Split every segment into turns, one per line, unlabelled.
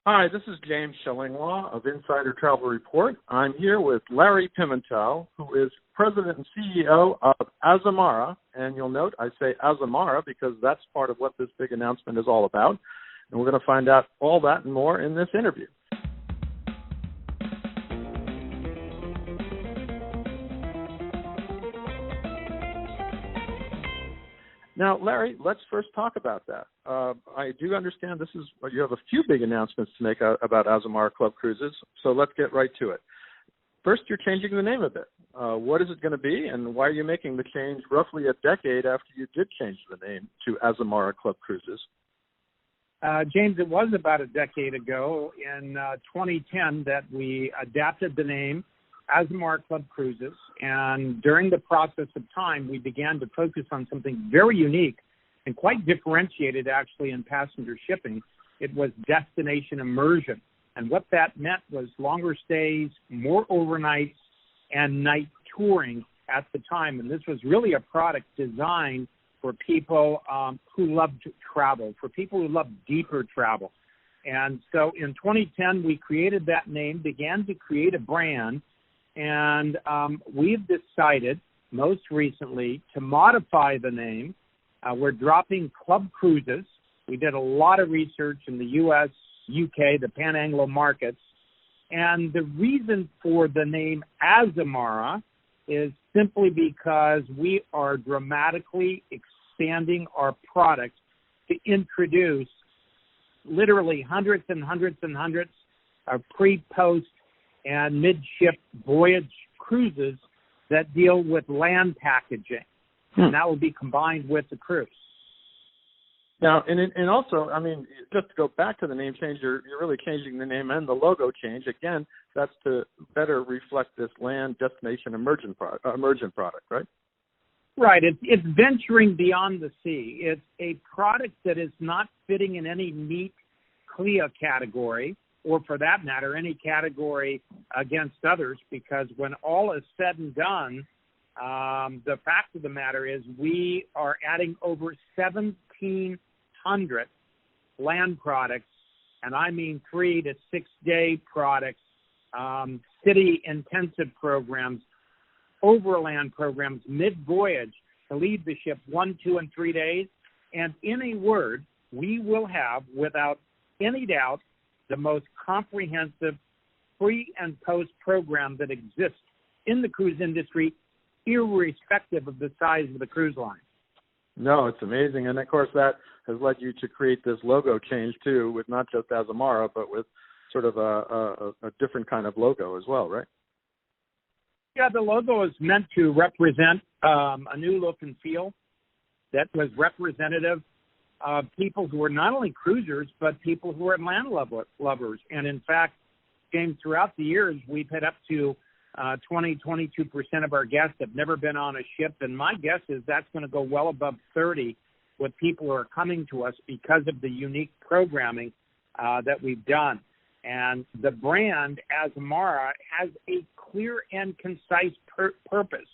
Hi, this is James Shillinglaw of Insider Travel Report. I'm here with Larry Pimentel, who is President and CEO of Azamara. And you'll note I say Azamara because that's part of what this big announcement is all about. And we're going to find out all that and more in this interview. Now, Larry, let's first talk about that. I do understand you have a few big announcements to make about Azamara Club Cruises, so let's get right to it. First, you're changing the name of it. What is it going to be, and why are you making the change roughly a decade after you did change the name to Azamara Club Cruises?
James, it was about a decade ago in 2010 that we adapted the name Azamara Club Cruises, and during the process of time, we began to focus on something very unique and quite differentiated, actually, in passenger shipping. It was destination immersion, and what that meant was longer stays, more overnights, and night touring at the time, and this was really a product designed for people who loved travel, for people who loved deeper travel. And so in 2010, we created that name, began to create a brand, and we've decided most recently to modify the name. We're dropping Club Cruises. We did a lot of research in the U.S., UK, the Pan-Anglo markets. And the reason for the name Azamara is simply because we are dramatically expanding our product to introduce literally hundreds and hundreds and hundreds of pre, post, and midship voyage cruises that deal with land packaging. And that will be combined with the cruise.
Now, and also, I mean, just to go back to the name change, you're really changing the name and the logo change. Again, that's to better reflect this land destination emergent product, right?
Right. It's venturing beyond the sea. It's a product that is not fitting in any neat CLIA category, or for that matter, any category against others, because when all is said and done, the fact of the matter is we are adding over 1,700 land products, and I mean 3 to 6 day products, city-intensive programs, overland programs, mid-voyage to leave the ship 1, 2, and 3 days. And in a word, we will have, without any doubt, the most comprehensive pre- and post-program that exists in the cruise industry, irrespective of the size of the cruise line.
No, it's amazing. And, of course, that has led you to create this logo change, too, with not just Azamara, but with sort of a different kind of logo as well, right?
Yeah, the logo is meant to represent a new look and feel that was representative of people who are not only cruisers, but people who are land lovers. And in fact, James, throughout the years, we've had up to 22% of our guests have never been on a ship. And my guess is that's going to go well above 30 with people who are coming to us because of the unique programming that we've done. And the brand, Azamara, has a clear and concise purpose.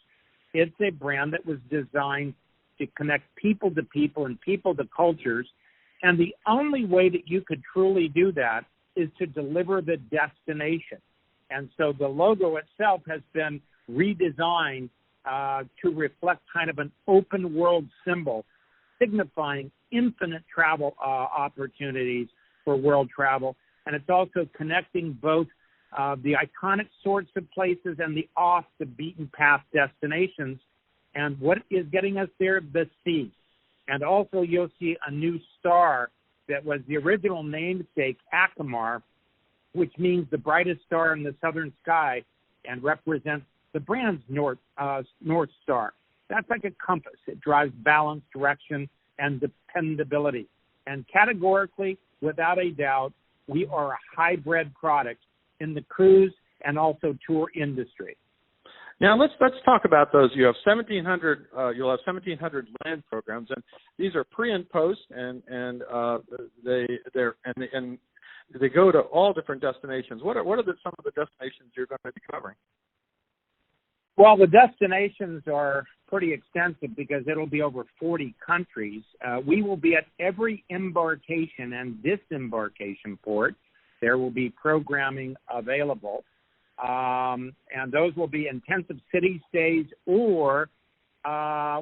It's a brand that was designed to connect people to people and people to cultures. And the only way that you could truly do that is to deliver the destination. And so the logo itself has been redesigned to reflect kind of an open world symbol, signifying infinite travel opportunities for world travel. And it's also connecting both the iconic sorts of places and the off the beaten path destinations. And what is getting us there? The sea. And also you'll see a new star that was the original namesake, Akamar, which means the brightest star in the southern sky and represents the brand's North Star. That's like a compass. It drives balance, direction, and dependability. And categorically, without a doubt, we are a hybrid product in the cruise and also tour industry.
Now let's talk about those. You have 1,700. You'll have 1,700 land programs, and these are pre and post, and they go to all different destinations. What are some of the destinations you're going to be covering?
Well, the destinations are pretty extensive because it'll be over 40 countries. We will be at every embarkation and disembarkation port. there will be programming available. And those will be intensive city stays, or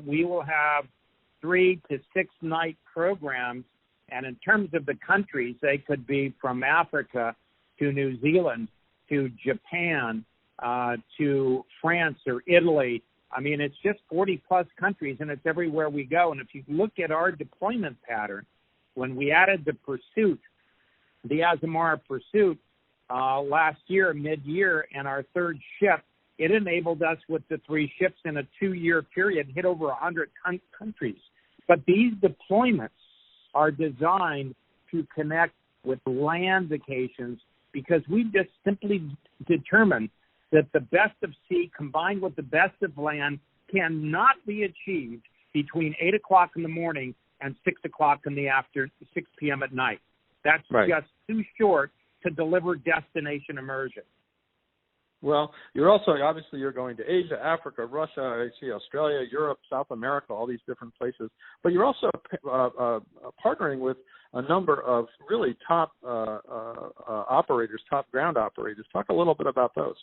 we will have 3 to 6 night programs. And in terms of the countries, they could be from Africa to New Zealand to Japan to France or Italy. I mean, it's just 40-plus countries, and it's everywhere we go. And if you look at our deployment pattern, when we added the Pursuit, the Azamara Pursuit, last year, mid-year, and our third ship, it enabled us with the 3 ships in a 2-year period hit over 100 countries. But these deployments are designed to connect with land vacations, because we've just simply determined that the best of sea combined with the best of land cannot be achieved between 8 o'clock in the morning and 6 o'clock in the afternoon, 6 p.m. at night. That's just too short to deliver destination immersion.
Well, you're also, obviously, you're going to Asia, Africa, Russia, I see Australia, Europe, South America, all these different places. But you're also partnering with a number of really top operators, top ground operators. Talk a little bit about those.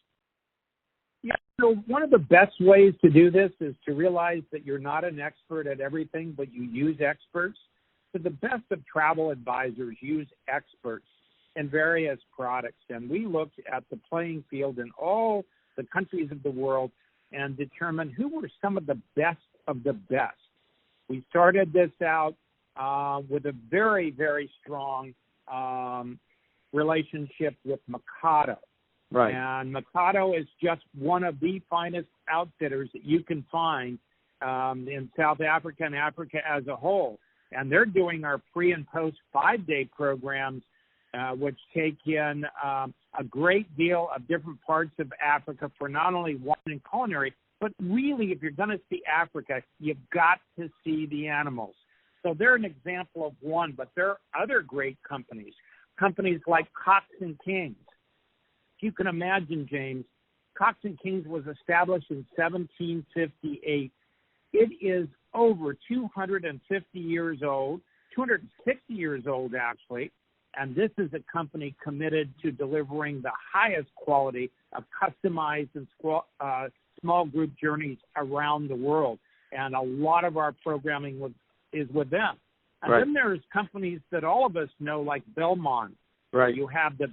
Yeah, so one of the best ways to do this is to realize that you're not an expert at everything, but you use experts. So the best of travel advisors use experts in various products. And we looked at the playing field in all the countries of the world and determined who were some of the best of the best. We started this out with a very, very strong relationship with Mikado.
Right.
And Mikado is just one of the finest outfitters that you can find in South Africa and Africa as a whole. And they're doing our pre- and post 5-day programs, which take in a great deal of different parts of Africa for not only wine and culinary, but really, if you're going to see Africa, you've got to see the animals. So they're an example of one, but there are other great companies like Cox and Kings. If you can imagine, James, Cox and Kings was established in 1758. It is over 250 years old, 260 years old, actually. And this is a company committed to delivering the highest quality of customized and small group journeys around the world. And a lot of our programming is with them. And then there's companies that all of us know, like Belmont.
Right.
You have the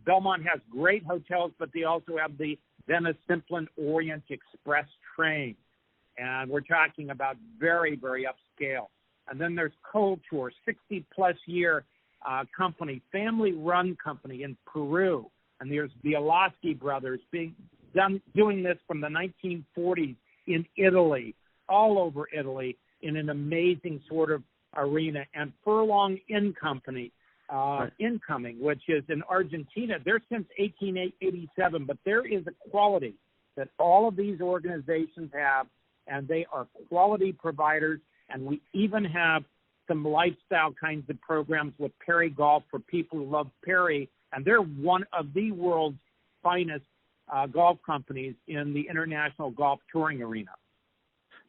Belmont has great hotels, but they also have the Venice Simplon Orient Express train. And we're talking about very, very upscale. And then there's Cultour, 60-plus year company, family-run company in Peru. And there's the Olasky brothers doing this from the 1940s in Italy, all over Italy, in an amazing sort of arena. And Furlong Company, Incoming, which is in Argentina. They're since 1887, but there is a quality that all of these organizations have, and they are quality providers. And we even have some lifestyle kinds of programs with Perry Golf for people who love Perry, and they're one of the world's finest golf companies in the international golf touring arena.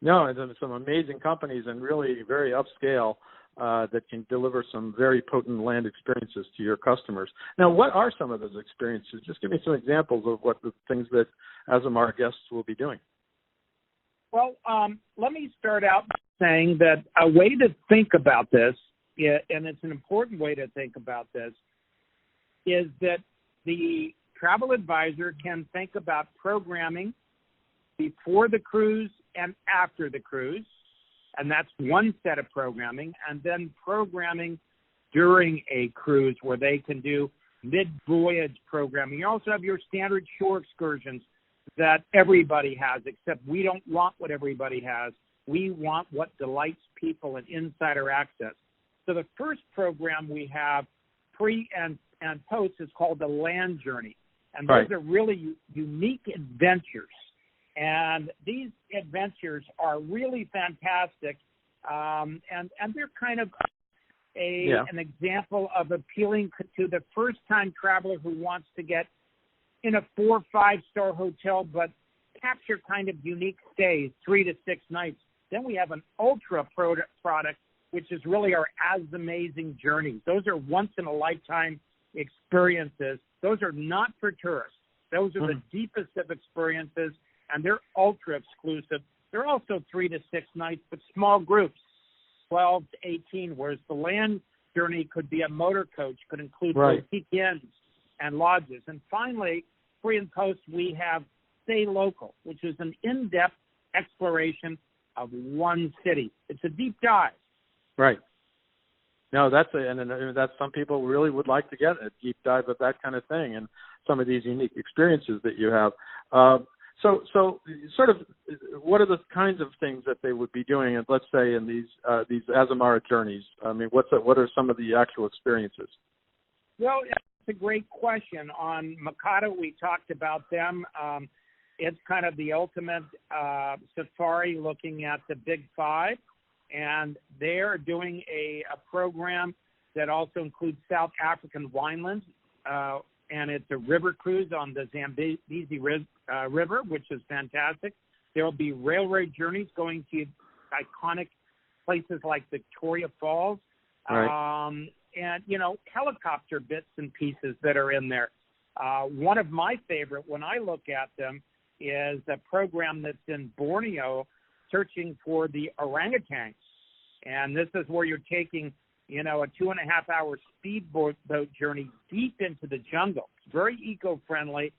No, there's some amazing companies and really very upscale that can deliver some very potent land experiences to your customers. Now, what are some of those experiences? Just give me some examples of what the things that Azamara guests will be doing.
Well, let me start out by saying that a way to think about this, and it's an important way to think about this, is that the travel advisor can think about programming before the cruise and after the cruise, and that's one set of programming, and then programming during a cruise where they can do mid-voyage programming. You also have your standard shore excursions that everybody has, except we don't want what everybody has. We want what delights people and insider access. So the first program we have, pre and post, is called the Land Journey. And those are really unique adventures. And these adventures are really fantastic. And they're kind of an example of appealing to the first-time traveler who wants to get in a 4 or 5-star hotel, but capture kind of unique stays, 3 to 6 nights. Then we have an ultra product, which is really our As Amazing Journeys. Those are once-in-a-lifetime experiences. Those are not for tourists. Those are the deepest of experiences, and they're ultra exclusive. They're also 3 to 6 nights, but small groups, 12 to 18, whereas the land journey could be a motor coach, could include boutique inns and lodges. And finally, pre and post, we have Stay Local, which is an in-depth exploration of one city. It's a deep dive. Right.
No, that's some people really would like to get a deep dive of that kind of thing and some of these unique experiences that you have. So sort of, what are the kinds of things that they would be doing, and let's say in these Azamara journeys? I mean, what are some of the actual experiences?
Well, that's a great question. On Mikado, we talked about them. It's kind of the ultimate safari looking at the Big Five, and they're doing a program that also includes South African winelands, and it's a river cruise on the Zambezi River, which is fantastic. There will be railroad journeys going to iconic places like Victoria Falls, and, helicopter bits and pieces that are in there. One of my favorite, when I look at them, is a program that's in Borneo searching for the orangutans. And this is where you're taking, a 2.5-hour speedboat journey deep into the jungle. It's very eco-friendly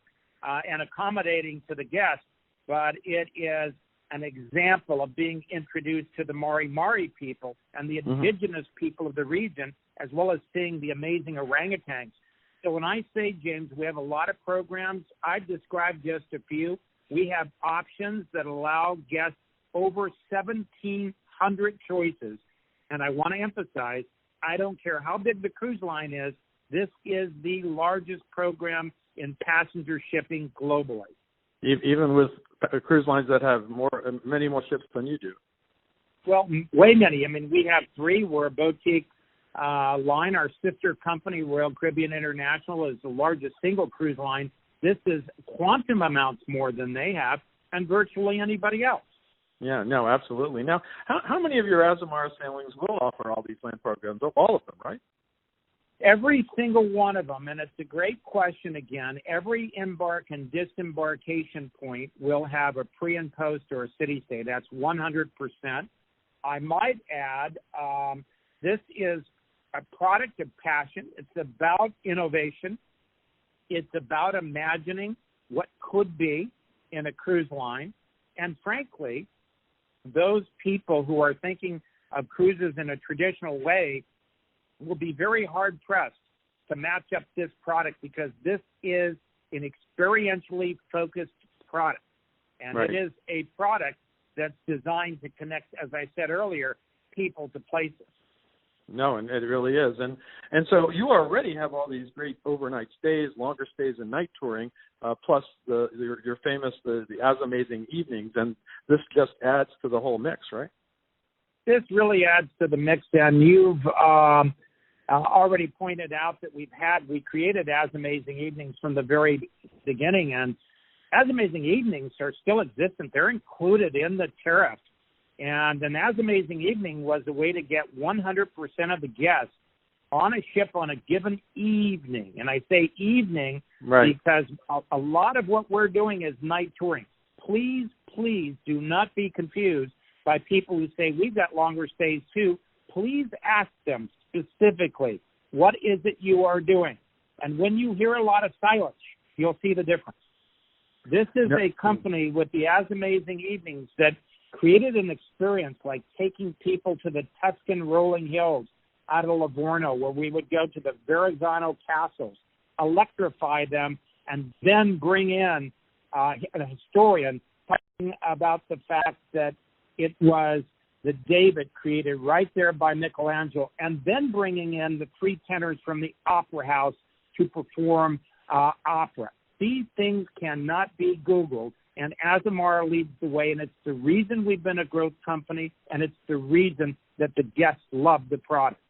and accommodating to the guests, but it is an example of being introduced to the Mari people and the indigenous people of the region, as well as seeing the amazing orangutans. So when I say, James, we have a lot of programs, I've described just a few. We have options that allow guests over 1,700 choices. And I want to emphasize, I don't care how big the cruise line is, this is the largest program in passenger shipping globally.
Even with cruise lines that have many more ships than you do?
Well, way many. I mean, we have 3. We're a boutique line. Our sister company, Royal Caribbean International, is the largest single cruise line. This is quantum amounts more than they have, and virtually anybody else.
Yeah, no, absolutely. Now, how many of your Azamara sailings will offer all these land programs? All of them, right?
Every single one of them, and it's a great question again. Every embark and disembarkation point will have a pre and post or a city stay. That's 100%. I might add, this is a product of passion. It's about innovation. It's about imagining what could be in a cruise line. And frankly, those people who are thinking of cruises in a traditional way will be very hard-pressed to match up this product, because this is an experientially focused product. And It is a product that's designed to connect, as I said earlier, people to places.
No, and it really is. And so you already have all these great overnight stays, longer stays, and night touring, plus your famous the Azamazing evenings, and this just adds to the whole mix, right?
This really adds to the mix, and you've already pointed out that we created Azamazing Evenings from the very beginning, and Azamazing Evenings are still existent. They're included in the tariff. And an Azamazing Evening was a way to get 100% of the guests on a ship on a given evening. And I say evening because a lot of what we're doing is night touring. Please do not be confused by people who say, we've got longer stays too. Please ask them specifically, what is it you are doing? And when you hear a lot of silence, you'll see the difference. This is a company with the Azamazing Evenings that created an experience like taking people to the Tuscan rolling hills out of Livorno, where we would go to the Verrazzano castles, electrify them, and then bring in a historian talking about the fact that it was the David created right there by Michelangelo, and then bringing in the 3 tenors from the opera house to perform opera. These things cannot be Googled, and Azamara leads the way, and it's the reason we've been a growth company, and it's the reason that the guests love the product.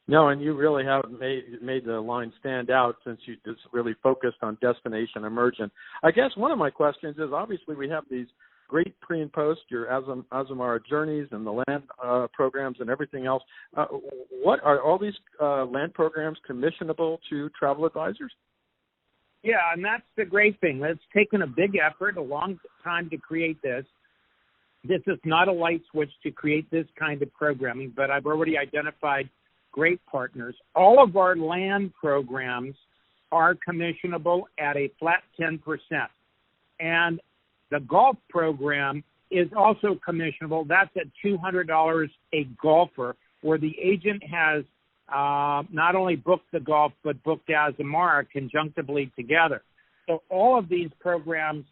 No, and you really have made the line stand out, since you just really focused on destination immersion. I guess one of my questions is, obviously we have these great pre and post, your Azamara journeys and the land programs and everything else. What are all these land programs commissionable to travel advisors?
Yeah, and that's the great thing. It's taken a big effort, a long time to create this. This is not a light switch to create this kind of programming, but I've already identified great partners. All of our land programs are commissionable at a flat 10%. And the golf program is also commissionable. That's at $200 a golfer, where the agent has not only booked the golf, but booked Azamara conjunctively together. So all of these programs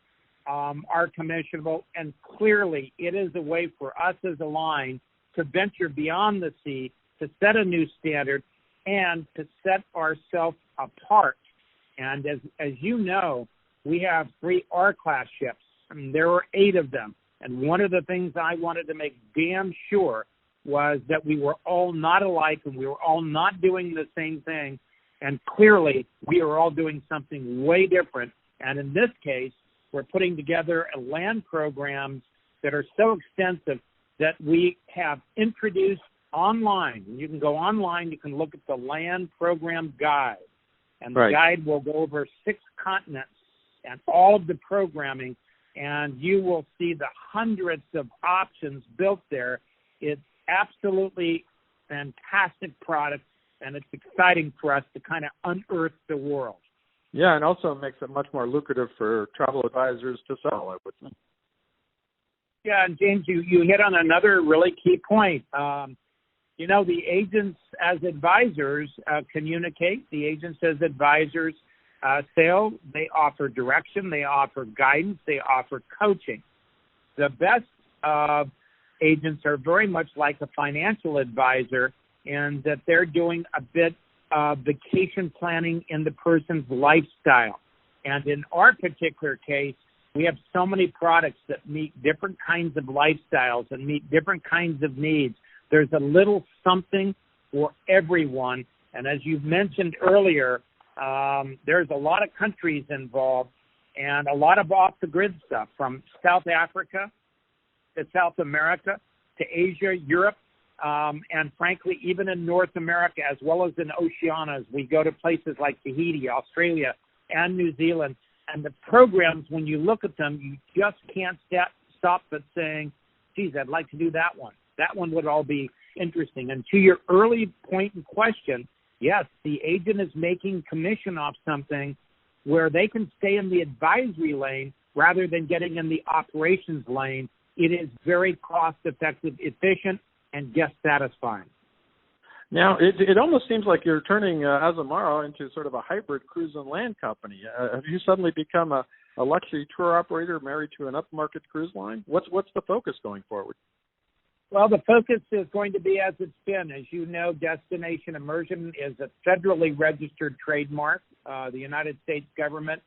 are commissionable, and clearly it is a way for us as a line to venture beyond the sea, to set a new standard, and to set ourselves apart. And as you know, we have 3 R-class ships. I mean, there were 8 of them. And one of the things I wanted to make damn sure was that we were all not alike and we were all not doing the same thing. And clearly, we are all doing something way different. And in this case, we're putting together a land programs that are so extensive that we have introduced online. You can go online, you can look at the land program guide. And the guide will go over 6 continents and all of the programming, and you will see the hundreds of options built there. It's absolutely fantastic product, and it's exciting for us to kind of unearth the world.
Yeah, and also makes it much more lucrative for travel advisors to sell, I would think.
Yeah, and James, you hit on another really key point. The agents as advisors communicate. The agents as advisors sell. They offer direction. They offer guidance. They offer coaching. The best agents are very much like a financial advisor in that they're doing a bit of vacation planning in the person's lifestyle. And in our particular case, we have so many products that meet different kinds of lifestyles and meet different kinds of needs. There's a little something for everyone. And as you've mentioned earlier, there's a lot of countries involved and a lot of off-the-grid stuff, from South Africa to South America to Asia, Europe, and frankly, even in North America, as well as in Oceania. We go to places like Tahiti, Australia, and New Zealand. And the programs, when you look at them, you just can't stop but saying, geez, I'd like to do that one. That one would all be interesting. And to your early point and question, yes, the agent is making commission off something where they can stay in the advisory lane rather than getting in the operations lane. It is very cost-effective, efficient, and guest satisfying.
Now, it almost seems like you're turning Azamara into sort of a hybrid cruise and land company. Have you suddenly become a luxury tour operator married to an upmarket cruise line? What's the focus going forward?
Well, the focus is going to be as it's been. As you know, Destination Immersion is a federally registered trademark. The United States government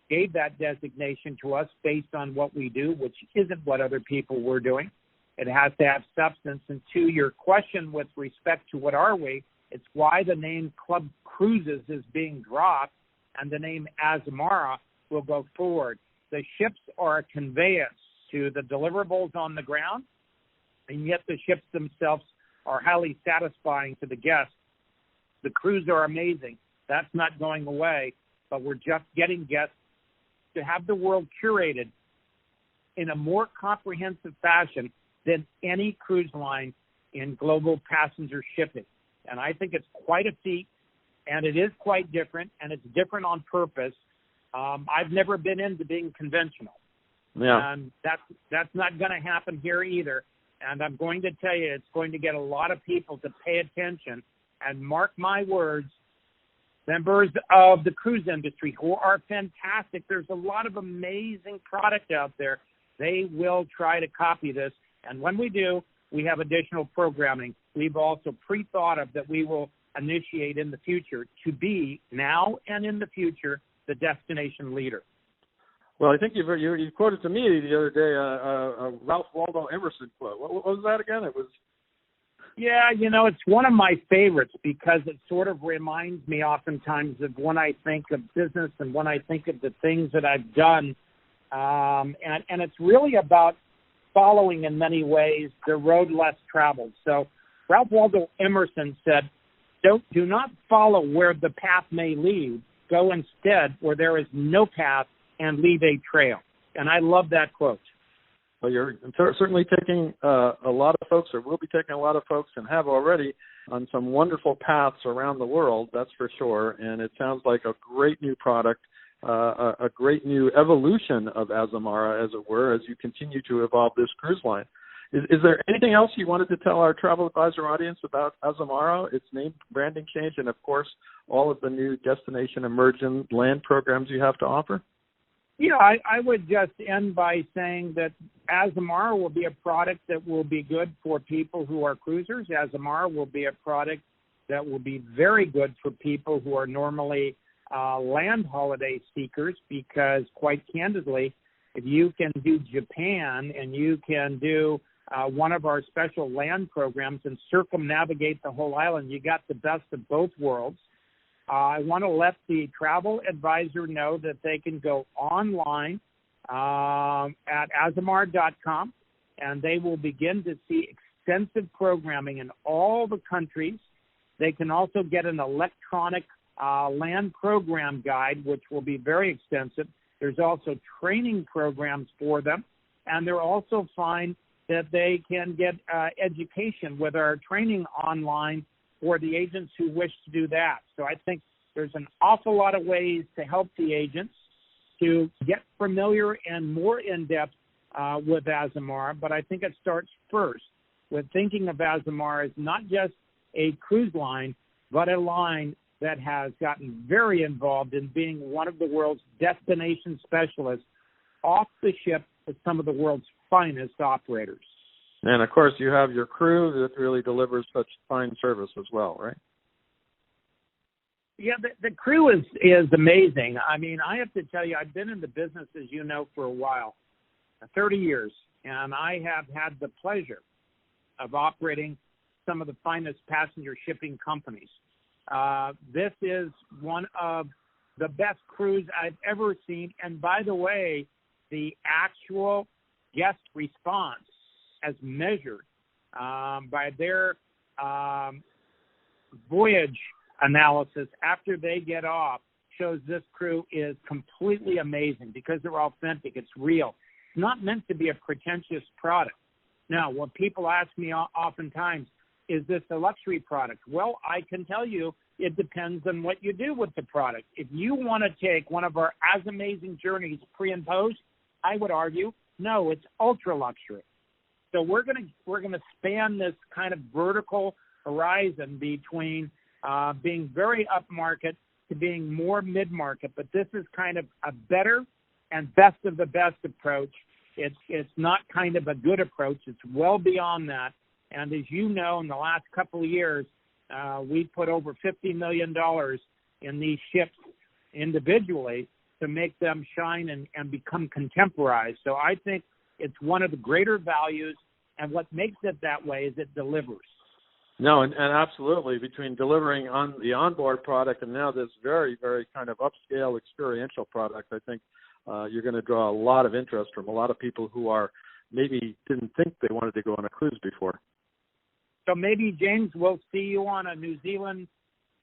gave that designation to us based on what we do, which isn't what other people were doing. It has to have substance. And to your question with respect to what are we, it's why the name Club Cruises is being dropped and the name Azamara will go forward. The ships are a conveyance to the deliverables on the ground, and yet the ships themselves are highly satisfying to the guests. The crews are amazing. That's not going away, but we're just getting guests to have the world curated in a more comprehensive fashion than any cruise line in global passenger shipping. And I think it's quite a feat, and it is quite different, and it's different on purpose. I've never been into being conventional.
Yeah.
And that's not going to happen here either. And I'm going to tell you, it's going to get a lot of people to pay attention. And mark my words, members of the cruise industry who are fantastic, there's a lot of amazing product out there. They will try to copy this. And when we do, we have additional programming we've also pre-thought of that we will initiate in the future to be now and in the future the destination leader.
Well, I think you quoted to me the other day a Ralph Waldo Emerson quote. What was that again? It was.
Yeah, it's one of my favorites because it sort of reminds me oftentimes of when I think of business and when I think of the things that I've done and it's really about following in many ways the road less traveled. So Ralph Waldo Emerson said, do not follow where the path may lead. Go instead where there is no path and leave a trail. And I love that quote.
Well, you're certainly taking a lot of folks, or will be taking a lot of folks, and have already on some wonderful paths around the world, that's for sure. And it sounds like a great new product, a great new evolution of Azamara, as it were, as you continue to evolve this cruise line. Is there anything else you wanted to tell our travel advisor audience about Azamara, its name, branding change, and, of course, all of the new destination Immersion land programs you have to offer?
Yeah, I would just end by saying that Azamara will be a product that will be good for people who are cruisers. Azamara will be a product that will be very good for people who are normally land holiday seekers, because quite candidly, if you can do Japan and you can do one of our special land programs and circumnavigate the whole island, you got the best of both worlds. I want to let the travel advisor know that they can go online at azamara.com, and they will begin to see extensive programming in all the countries. They can also get an electronic land program guide, which will be very extensive. There's also training programs for them, and they'll also find that they can get education with our training online for the agents who wish to do that. So I think there's an awful lot of ways to help the agents to get familiar and more in-depth with Azamara, but I think it starts first with thinking of Azamara as not just a cruise line, but a line that has gotten very involved in being one of the world's destination specialists off the ship with some of the world's finest operators.
And, of course, you have your crew that really delivers such fine service as well, right?
Yeah, the crew is amazing. I mean, I have to tell you, I've been in the business, as you know, for a while, 30 years, and I have had the pleasure of operating some of the finest passenger shipping companies. This is one of the best crews I've ever seen, and by the way, the actual guest response as measured by their voyage analysis after they get off shows this crew is completely amazing because they're authentic. It's real. It's not meant to be a pretentious product. Now, when people ask me oftentimes, is this a luxury product? Well, I can tell you it depends on what you do with the product. If you want to take one of our As Amazing Journeys pre and post, I would argue, no, it's ultra luxury. So we're gonna span this kind of vertical horizon between being very upmarket to being more mid-market, but this is kind of a better and best of the best approach. It's not kind of a good approach. It's well beyond that. And as you know, in the last couple of years, we put over $50 million in these ships individually to make them shine and become contemporized. So I think it's one of the greater values, and what makes it that way is it delivers.
No, and absolutely, between delivering on the onboard product and now this very, very kind of upscale experiential product, I think you're going to draw a lot of interest from a lot of people who are maybe didn't think they wanted to go on a cruise before.
So maybe, James, we'll see you on a New Zealand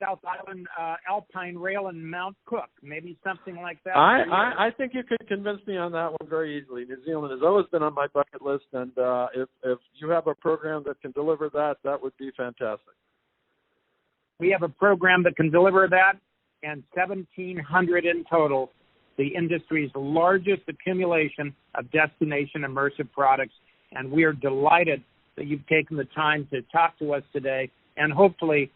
South Island Alpine Rail in Mount Cook, maybe something like that.
I think you could convince me on that one very easily. New Zealand has always been on my bucket list, and if you have a program that can deliver that, that would be fantastic.
We have a program that can deliver that, and 1,700 in total, the industry's largest accumulation of destination immersive products, and we are delighted that you've taken the time to talk to us today, and hopefully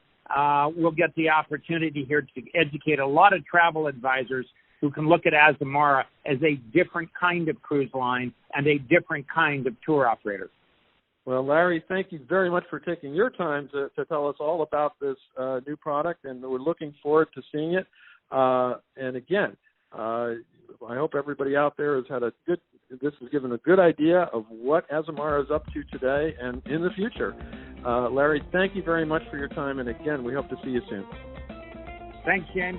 we'll get the opportunity here to educate a lot of travel advisors who can look at Azamara as a different kind of cruise line and a different kind of tour operator.
Well, Larry, thank you very much for taking your time to tell us all about this new product, and we're looking forward to seeing it. And again, I hope everybody out there has had this has given a good idea of what Azamara is up to today and in the future. Larry, thank you very much for your time, and again, we hope to see you soon.
Thanks, James.